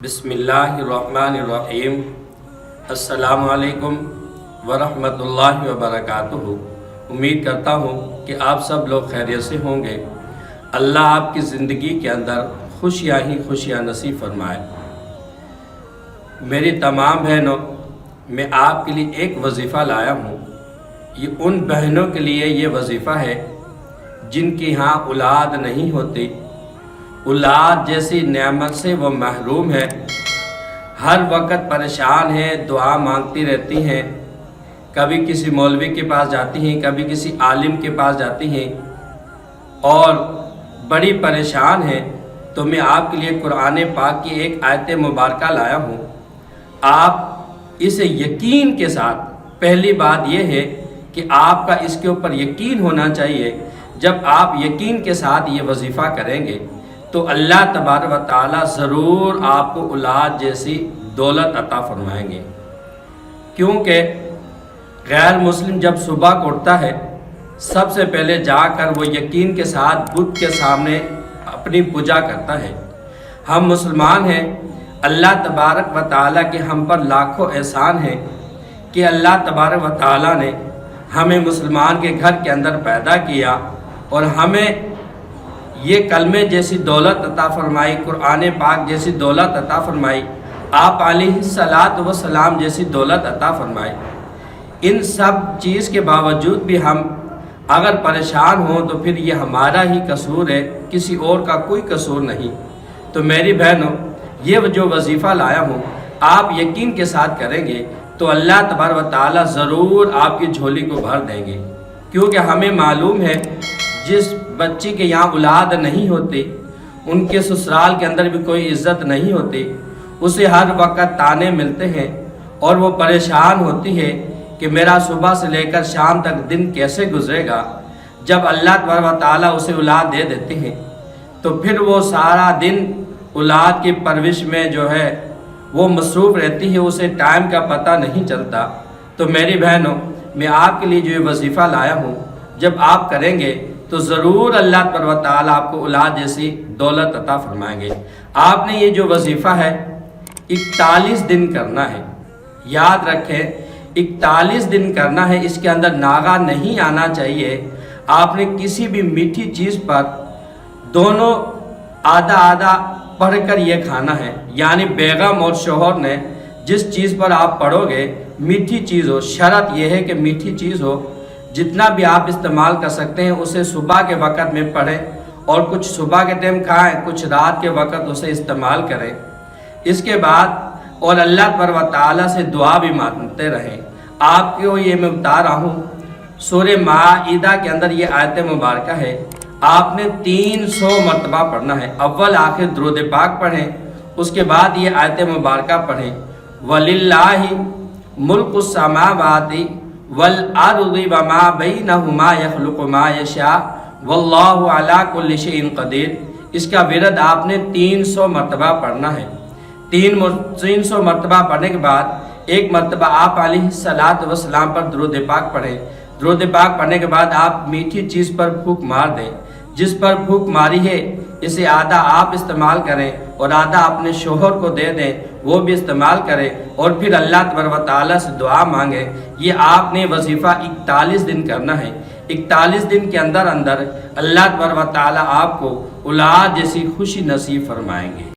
بسم اللہ الرحمن الرحیم۔ السلام علیکم ورحمۃ اللہ وبرکاتہ۔ امید کرتا ہوں کہ آپ سب لوگ خیریت سے ہوں گے۔ اللہ آپ کی زندگی کے اندر خوشیاں ہی خوشیاں نصیب فرمائے۔ میری تمام بہنوں، میں آپ کے لیے ایک وظیفہ لایا ہوں۔ یہ ان بہنوں کے لیے یہ وظیفہ ہے جن کی ہاں اولاد نہیں ہوتی، اولاد جیسی نعمت سے وہ محروم ہے، ہر وقت پریشان ہے، دعا مانگتی رہتی ہیں، کبھی کسی مولوی کے پاس جاتی ہیں، کبھی کسی عالم کے پاس جاتی ہیں اور بڑی پریشان ہیں۔ تو میں آپ کے لیے قرآن پاک کی ایک آیت مبارکہ لایا ہوں۔ آپ اسے یقین کے ساتھ، پہلی بات یہ ہے کہ آپ کا اس کے اوپر یقین ہونا چاہیے۔ جب آپ یقین کے ساتھ یہ وظیفہ کریں گے تو اللہ تبارک و تعالیٰ ضرور آپ کو اولاد جیسی دولت عطا فرمائیں گے، کیونکہ غیر مسلم جب صبح کو اٹھتا ہے سب سے پہلے جا کر وہ یقین کے ساتھ بت کے سامنے اپنی پوجا کرتا ہے۔ ہم مسلمان ہیں، اللہ تبارک و تعالیٰ کے ہم پر لاکھوں احسان ہیں کہ اللہ تبارک و تعالیٰ نے ہمیں مسلمان کے گھر کے اندر پیدا کیا اور ہمیں یہ کلمے جیسی دولت عطا فرمائی، قرآن پاک جیسی دولت عطا فرمائی، آپ علیہ الصلاۃ والسلام جیسی دولت عطا فرمائی۔ ان سب چیز کے باوجود بھی ہم اگر پریشان ہوں تو پھر یہ ہمارا ہی قصور ہے، کسی اور کا کوئی قصور نہیں۔ تو میری بہنوں، یہ جو وظیفہ لایا ہوں آپ یقین کے ساتھ کریں گے تو اللہ تبارک و تعالیٰ ضرور آپ کی جھولی کو بھر دیں گے، کیونکہ ہمیں معلوم ہے جس بچی کے یہاں اولاد نہیں ہوتی، ان کے سسرال کے اندر بھی کوئی عزت نہیں ہوتی، اسے ہر وقت تانے ملتے ہیں اور وہ پریشان ہوتی ہے کہ میرا صبح سے لے کر شام تک دن کیسے گزرے گا۔ جب اللہ تبارک و تعالیٰ اسے اولاد دے دیتے ہیں تو پھر وہ سارا دن اولاد کی پرورش میں جو ہے وہ مصروف رہتی ہے، اسے ٹائم کا پتہ نہیں چلتا۔ تو میری بہنوں، میں آپ کے لیے جو یہ وظیفہ لایا ہوں، جب آپ کریں گے تو ضرور اللہ تبارک و تعالیٰ آپ کو اولاد جیسی دولت عطا فرمائیں گے۔ آپ نے یہ جو وظیفہ ہے 41 دن کرنا ہے، یاد رکھیں 41 دن کرنا ہے، اس کے اندر ناغہ نہیں آنا چاہیے۔ آپ نے کسی بھی میٹھی چیز پر دونوں آدھا آدھا پڑھ کر یہ کھانا ہے، یعنی بیگم اور شوہر نے جس چیز پر آپ پڑھو گے میٹھی چیز ہو، شرط یہ ہے کہ میٹھی چیز ہو، جتنا بھی آپ استعمال کر سکتے ہیں اسے صبح کے وقت میں پڑھیں اور کچھ صبح کے ٹائم کھائیں، کچھ رات کے وقت اسے استعمال کریں۔ اس کے بعد اور اللہ تبارک و تعالیٰ سے دعا بھی مانگتے رہیں۔ آپ کو یہ میں بتا رہا ہوں، سورہ مائدہ کے اندر یہ آیت مبارکہ ہے، آپ نے 300 مرتبہ پڑھنا ہے۔ اول آخر درود پاک پڑھیں، اس کے بعد یہ آیت مبارکہ پڑھیں، وَلِلَّهِ مُلْكُ السَّمَاوَاتِ وَالْأَرْضِ وَمَا بَيْنَهُمَا يَخْلُقُ مَا يَشَاءُ وَاللَّهُ عَلَىٰ كُلِّ شَيْءٍ قَدِيرٌ۔ اس کا ورد آپ نے 300 مرتبہ پڑھنا ہے۔ 300 مرتبہ پڑھنے کے بعد ایک مرتبہ آپ علیہ الصلاۃ والسلام پر درود پاک پڑھیں۔ درود پاک پڑھنے کے بعد آپ میٹھی چیز پر پھونک مار دیں، جس پر پھونک ماری ہے اسے آدھا آپ استعمال کریں اور آدھا اپنے شوہر کو دے دیں، وہ بھی استعمال کریں، اور پھر اللہ تبارک و تعالیٰ سے دعا مانگیں۔ یہ آپ نے وظیفہ 41 دن کرنا ہے۔ 41 دن کے اندر اللہ تبارک و تعالیٰ آپ کو اولاد جیسی خوشی نصیب فرمائیں گے۔